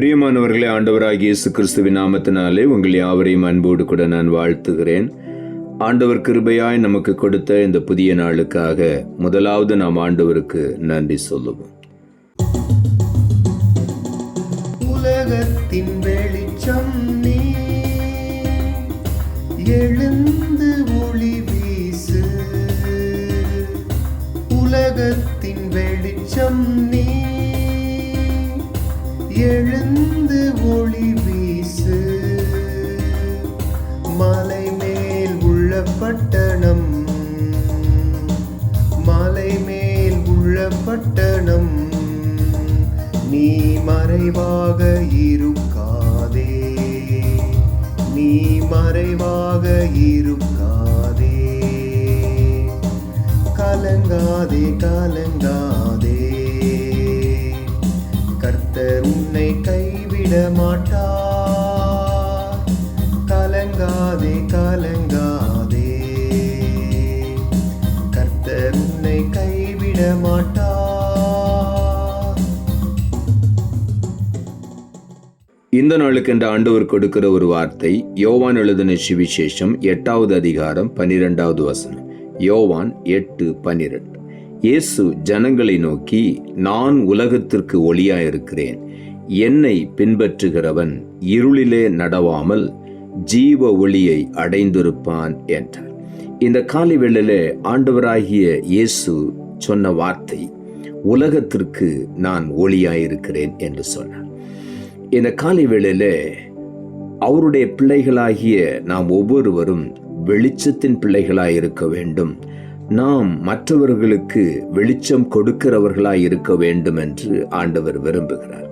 பிரியமானவர்களே, ஆண்டவராகிய இயேசு கிறிஸ்துவின் நாமத்தினாலே உங்கள் யாவரையும் அன்போடு கூட நான் வாழ்த்துகிறேன். ஆண்டவர் கிருபையாய் நமக்கு கொடுத்த இந்த புதிய நாளுக்காக முதலாவது நாம் ஆண்டவருக்கு நன்றி சொல்லுவோம். உலகத்தின் வெளிச்சம் நீ, எழுந்து ஒளி வீசு. உலகத்தின் வெளிச்சம் நீ, எழுந்து ஒளி வீசு. மலை மேல் உள்ள பட்டணம், மலை மேல் உள்ள பட்டணம், நீ மறைவாக இருக்காதே, நீ மறைவாக இருக்காதே. கலங்காதே கலங்காதே, கர்த்தர் உன்னை கைவிட மாட்டார். கலங்காதே கலங்காதே, கர்த்தர் உன்னை கைவிட மாட்டார். இந்த நாளுக்கென்று ஆண்டவர் கொடுக்கிற ஒரு வார்த்தை யோவான் எழுதின சுவிசேஷம் 8வது அதிகாரம் 12வது வசனம். யோவான் 8:12. இயேசு ஜனங்களை நோக்கி, நான் உலகத்திற்கு ஒளியாயிருக்கிறேன், என்னை பின்பற்றுகிறவன் இருளிலே நடவாமல் ஜீவ ஒளியை அடைந்திருப்பான் என்றார். இந்த காலை வேளையிலே ஆண்டவராகிய இயேசு சொன்ன வார்த்தை, உலகத்திற்கு நான் ஒளியாயிருக்கிறேன் என்று சொன்னார். இந்த காலை வேளையிலே அவருடைய பிள்ளைகளாகிய நாம் ஒவ்வொருவரும் வெளிச்சத்தின் பிள்ளைகளாய் இருக்க வேண்டும். நாம் மற்றவர்களுக்கு வெளிச்சம் கொடுக்கிறவர்களாய் இருக்க வேண்டும் என்று ஆண்டவர் விரும்புகிறார்.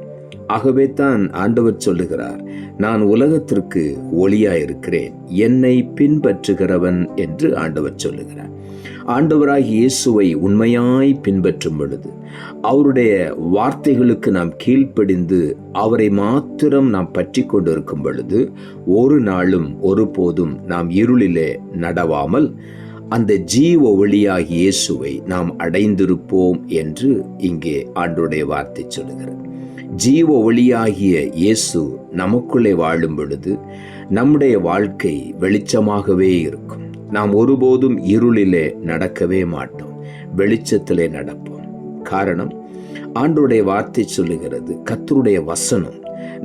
ஆகவே தான் ஆண்டவர் சொல்லுகிறார், நான் உலகத்திற்கு ஒளியாயிருக்கிறேன், என்னை பின்பற்றுகிறவன் என்று ஆண்டவர் சொல்லுகிறார். ஆண்டவராகிய இயேசுவை உண்மையாய் பின்பற்றும் பொழுது, அவருடைய வார்த்தைகளுக்கு நாம் கீழ்ப்படிந்து அவரை மாத்திரம் நாம் பற்றி கொண்டிருக்கும் பொழுது, ஒரு நாளும் ஒருபோதும் நாம் இருளிலே நடவாமல் அந்த ஜீவ ஒளியாகிய இயேசுவை நாம் அடைந்திருப்போம் என்று இங்கே ஆண்டவருடைய வார்த்தை சொல்லுகிறது. ஜீவ ஒளியாகிய இயேசு நமக்குள்ளே வாழும் பொழுது நம்முடைய வாழ்க்கை வெளிச்சமாகவே இருக்கும். நாம் ஒருபோதும் இருளிலே நடக்கவே மாட்டோம், வெளிச்சத்திலே நடப்போம். காரணம், ஆண்டவருடைய வார்த்தை சொல்லுகிறது, கர்த்தருடைய வசனம்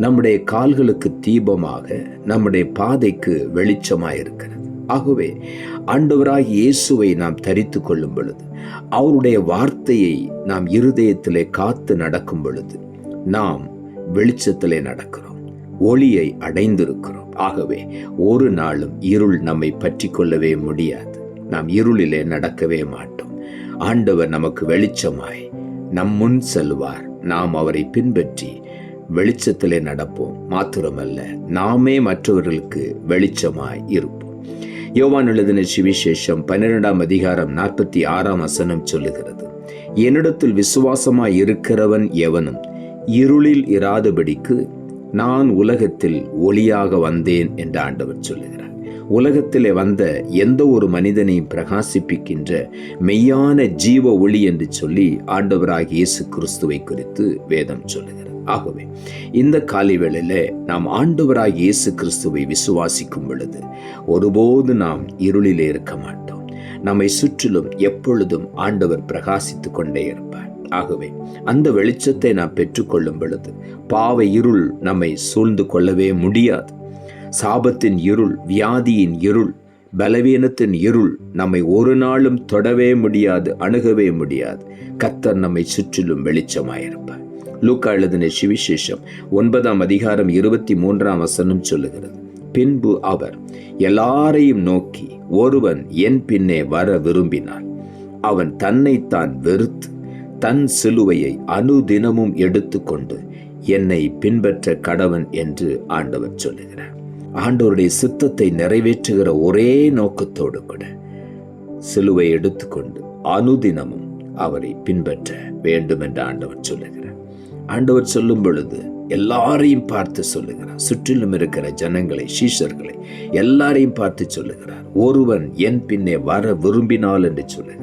நம்முடைய கால்களுக்கு தீபமாக, நம்முடைய பாதைக்கு வெளிச்சமாயிருக்கிறது. ஆகவே ஆண்டவராகிய இயேசுவை நாம் தரித்து கொள்ளும் பொழுது, அவருடைய வார்த்தையை நாம் இருதயத்திலே காத்து நடக்கும் பொழுது, நாம் வெளிச்சத்திலே நடக்கிறோம், ஒளியை அடைந்திருக்கிறோம். ஆகவே ஒரு நாளும் இருள் நம்மை பற்றி கொள்ளவே முடியாது. நாம் இருளிலே நடக்கவே மாட்டோம். ஆண்டவர் நமக்கு வெளிச்சமாய் நம் முன் செல்வார். நாம் அவரை பின்பற்றி வெளிச்சத்திலே நடப்போம். மாத்திரமல்ல, நாமே மற்றவர்களுக்கு வெளிச்சமாய் இருப்போம். யோவான் எழுதின சுவிசேஷம் 12ஆம் அதிகாரம் 46ஆம் வசனம் சொல்லுகிறது, என்னிடத்தில் விசுவாசமாய் இருக்கிறவன் எவனும் இருளில் இராதபடிக்கு நான் உலகத்தில் ஒளியாக வந்தேன் என்று ஆண்டவர் சொல்லுகிறார். உலகத்திலே வந்த எந்த ஒரு மனிதனையும் பிரகாசிப்பிக்கின்ற மெய்யான ஜீவ ஒளி என்று சொல்லி ஆண்டவராகிய இயேசு கிறிஸ்துவை குறித்து வேதம் சொல்லுகிறது. ஆகவே இந்த காலை வேளையிலே நாம் ஆண்டவராகிய இயேசு கிறிஸ்துவை விசுவாசிக்கும் பொழுது ஒருபோது நாம் இருளிலே இருக்க மாட்டோம். நம்மை சுற்றிலும் எப்பொழுதும் ஆண்டவர் பிரகாசித்துக் கொண்டே இருப்பார். ஆகவே அந்த வெளிச்சத்தை நாம் பெற்றுக்கொள்ளும் பொழுது பாவ இருள் நம்மை சூழ்ந்து கொள்ளவே முடியாது. சாபத்தின் இருள், வியாதியின் இருள், பலவீனத்தின் இருள் நம்மை ஒரு நாளும் தொடவே முடியாது, அணுகவே முடியாது. கர்த்தர் நம்மை சுற்றிலும் வெளிச்சமாயிருப்பார். லூக்கா எழுதின சுவிசேஷம் 9ஆம் அதிகாரம் 23ஆம் வசனம் சொல்லுகிறது, பின்பு அவர் எல்லாரையும் நோக்கி, ஒருவன் என் பின்னே வர விரும்பினான், அவன் தன்னைத்தான் வெறுத்து தன் சிலுவையை அனுதினமும் எடுத்துக்கொண்டு என்னை பின்பற்ற கடவன் என்று ஆண்டவர் சொல்லுகிறார். ஆண்டவருடைய சித்தத்தை நிறைவேற்றுகிற ஒரே நோக்கத்தோடு கூட சிலுவை எடுத்துக்கொண்டு அனுதினமும் அவரை பின்பற்ற வேண்டும் என்று ஆண்டவர் சொல்லுகிறார். ஆண்டவர் சொல்லும் பொழுது எல்லாரையும் பார்த்து சொல்லுகிறார். சுற்றிலும் இருக்கிற ஜனங்களை, சீஷர்களை எல்லாரையும் பார்த்து சொல்லுகிறார், ஒருவன் என் பின்னே வர விரும்பினால் என்று சொல்லுகிறார்.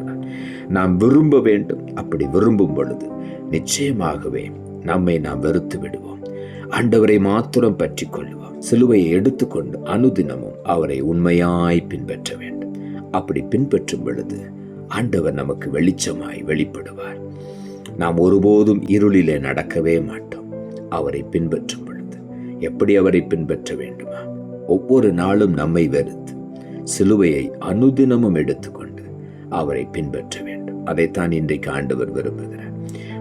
நாம் விரும்ப வேண்டும். அப்படி விரும்பும் பொழுது நிச்சயமாகவே நம்மை நாம் வெறுத்து விடுவோம். ஆண்டவரை மாத்திரம் பற்றி கொள்வோம். சிலுவையை எடுத்துக்கொண்டு அனுதினமும் அவரை உண்மையாய் பின்பற்ற வேண்டும். அப்படி பின்பற்றும் பொழுது ஆண்டவர் நமக்கு வெளிச்சமாய் வெளிப்படுவார். நாம் ஒருபோதும் இருளிலே நடக்கவே மாட்டோம். அவரை பின்பற்றும் பொழுது எப்படி அவரை பின்பற்ற வேண்டுமா? ஒவ்வொரு நாளும் நம்மை வெறுத்து சிலுவையை அனுதினமும் எடுத்துக்கொண்டு அவரை பின்பற்ற வேண்டும். அதைத்தான் இன்றைக்கு ஆண்டவர் விரும்புகிறார்.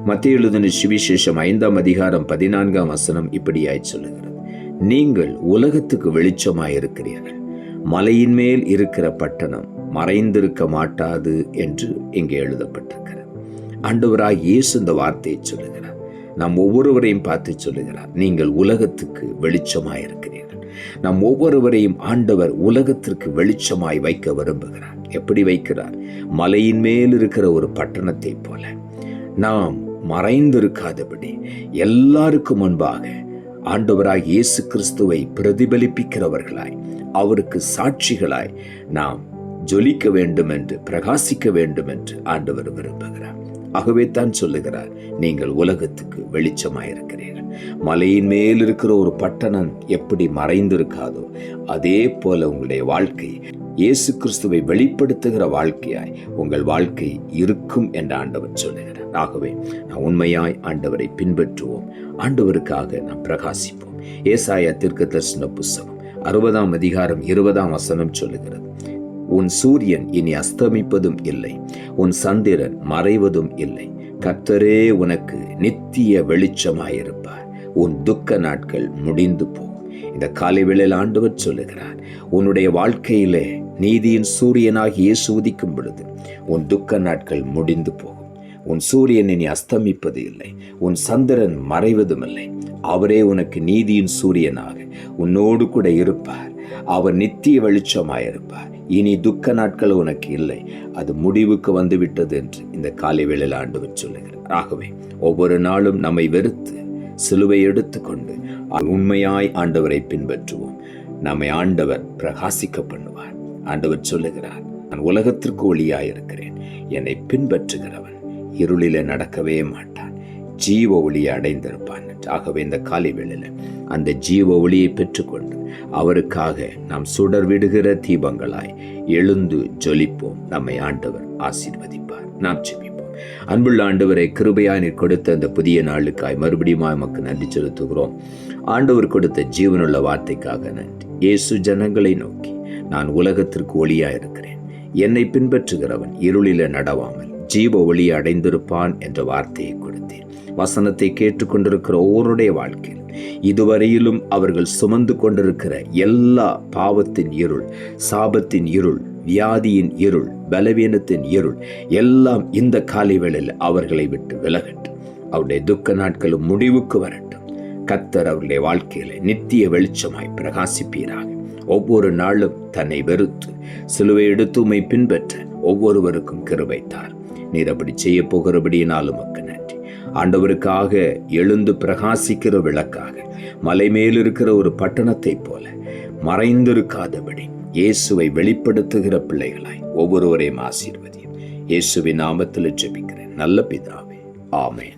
மத்தேயு எழுதின சுவிசேஷம் 5ஆம் அதிகாரம் 14ஆம் வசனம் இப்படியாய் சொல்லுகிறது, நீங்கள் உலகத்துக்கு வெளிச்சமாய் இருக்கிறீர்கள். மலையின் மேல் இருக்கிற பட்டணம் மறைந்திருக்க மாட்டாது என்று இங்கே எழுதப்பட்டிருக்கிறது. ஆண்டவராய் இயேசு இந்த வார்த்தையை சொல்லுகிறார். நாம் ஒவ்வொருவரையும் பார்த்து சொல்லுகிறார், நீங்கள் உலகத்துக்கு வெளிச்சமாய் இருக்கிறீர்கள். நாம் ஒவ்வொருவரையும் ஆண்டவர் உலகத்திற்கு வெளிச்சமாய் வைக்க விரும்புகிறார். எப்படி வைக்கிறார்? மலையின் மேல் இருக்கிற ஒரு பட்டணத்தை போல நாம் மறைந்திருக்காதபடி எல்லாருக்கும் முன்பாக ஆண்டவராய் இயேசு கிறிஸ்துவை பிரதிபலிப்பிக்கிறவர்களாய், அவருக்கு சாட்சிகளாய் நாம் ஜொலிக்க வேண்டும் என்று, பிரகாசிக்க வேண்டும் என்று ஆண்டவர் விரும்புகிறார். ஆகவே தான் சொல்லுகிறார், நீங்கள் உலகத்துக்கு வெளிச்சமாயிருக்கிறீர்கள். மலையின் மேல் இருக்கிற ஒரு பட்டணம் எப்படி மறைந்திருக்காதோ அதே போல உங்களுடைய வாழ்க்கை இயேசு கிறிஸ்துவை வெளிப்படுத்துகிற வாழ்க்கையாய் உங்கள் வாழ்க்கை இருக்கும் என்று ஆண்டவர் சொல்லுகிறார். ஆகவே நாம் உண்மையாய் ஆண்டவரை பின்பற்றுவோம். ஆண்டவருக்காக நாம் பிரகாசிப்போம். ஏசாயா தீர்க்கதரிசன புத்தகம் 60ஆம் அதிகாரம் 20ஆம் வசனம் சொல்லுகிறது, உன் சூரியன் இனி அஸ்தமிப்பதும் இல்லை, உன் சந்திரன் மறைவதும் இல்லை. கர்த்தரே உனக்கு நித்திய வெளிச்சமாயிருப்பார். உன் துக்க நாட்கள் முடிந்து போகும். இந்த காலை வேளையில் ஆண்டவர் சொல்லுகிறார், உன்னுடைய வாழ்க்கையிலே நீதியின் சூரியனாகி இயேசு உதிக்கும் பொழுது உன் துக்க நாட்கள் முடிந்து போகும். உன் சூரியன் இனி அஸ்தமிப்பது இல்லை, உன் சந்திரன் மறைவதும் இல்லை. அவரே உனக்கு நீதியின் சூரியனாக உன்னோடு கூட இருப்பார். அவர் நித்திய வெளிச்சமாயிருப்பார். இனி துக்க நாட்கள் உனக்கு இல்லை, அது முடிவுக்கு வந்துவிட்டது என்று இந்த காலை வேளையில் ஆண்டவர் சொல்லுகிறார். ஆகவே ஒவ்வொரு நாளும் நம்மை வெறுத்து சிலுவை எடுத்துக்கொண்டு உண்மையாய் ஆண்டவரை பின்பற்றுவோம். நம்மை ஆண்டவர் பிரகாசிக்க பண்ணுவார். ஆண்டவர் சொல்லுகிறார், நான் உலகத்திற்கு ஒளியாயிருக்கிறேன். என்னை பின்பற்றுகிறவன் இருளிலே நடக்கவே மாட்டான், ஜீவ ஒளியை அடைந்திருப்பான். ஆகவே இந்த காலை வேளையில் அந்த ஜீவ ஒளியை பெற்றுக்கொண்டு அவருக்காக நாம் சுடர் விடுகிற தீபங்களாய் எழுந்து ஜொலிப்போம். நம்மை ஆண்டவர் ஆசீர்வதிப்பார். நாம் ஜெபிப்போம். அன்புள்ள ஆண்டவரை, கிருபையாய் நீர் கொடுத்த அந்த புதிய நாளுக்காய் மறுபடியும் நமக்கு நன்றி செலுத்துகிறோம். ஆண்டவர் கொடுத்த ஜீவனுள்ள வார்த்தைக்காக நன்றி. இயேசு ஜனங்களை நோக்கி, நான் உலகத்திற்கு ஒளியாயிருக்கிறேன், என்னை பின்பற்றுகிறவன் இருளில நடவாமல் ஜீவ ஒளியை அடைந்திருப்பான் என்ற வார்த்தையை கொடுத்தேன். வசனத்தை கேட்டுக்கொண்டிருக்கிற ஒவ்வொருடைய வாழ்க்கையில் இதுவரையிலும் அவர்கள் சுமந்து கொண்டிருக்கிற எல்லா பாவத்தின் இருள், சாபத்தின் இருள், வியாதியின் இருள், பலவீனத்தின் இருள் எல்லாம் இந்த காலை வேளையில் அவர்களை விட்டு விலகட்டும். அவருடைய துக்க நாட்களும் முடிவுக்கு வரட்டும். கர்த்தர் அவருடைய வாழ்க்கையில நித்திய வெளிச்சமாய் பிரகாசிப்பீராக. ஒவ்வொரு நாளும் தன்னை வெறுத்து சிலுவை எடுத்து உம்மை பின்பற்ற ஒவ்வொருவருக்கும் கிருபை தார். நீர் அப்படி செய்ய போகிறபடியினாலும் உமக்கு நன்றி. ஆண்டவருக்காக எழுந்து பிரகாசிக்கிற விளக்காக மலை மேலிருக்கிற ஒரு பட்டணத்தை போல மறைந்திருக்காதபடி இயேசுவை வெளிப்படுத்துகிற பிள்ளைகளாய் ஒவ்வொருவரையும் ஆசீர்வதியும். இயேசுவின் நாமத்தில் ஜெபிக்கிறேன் நல்ல பிதாவே, ஆமென்.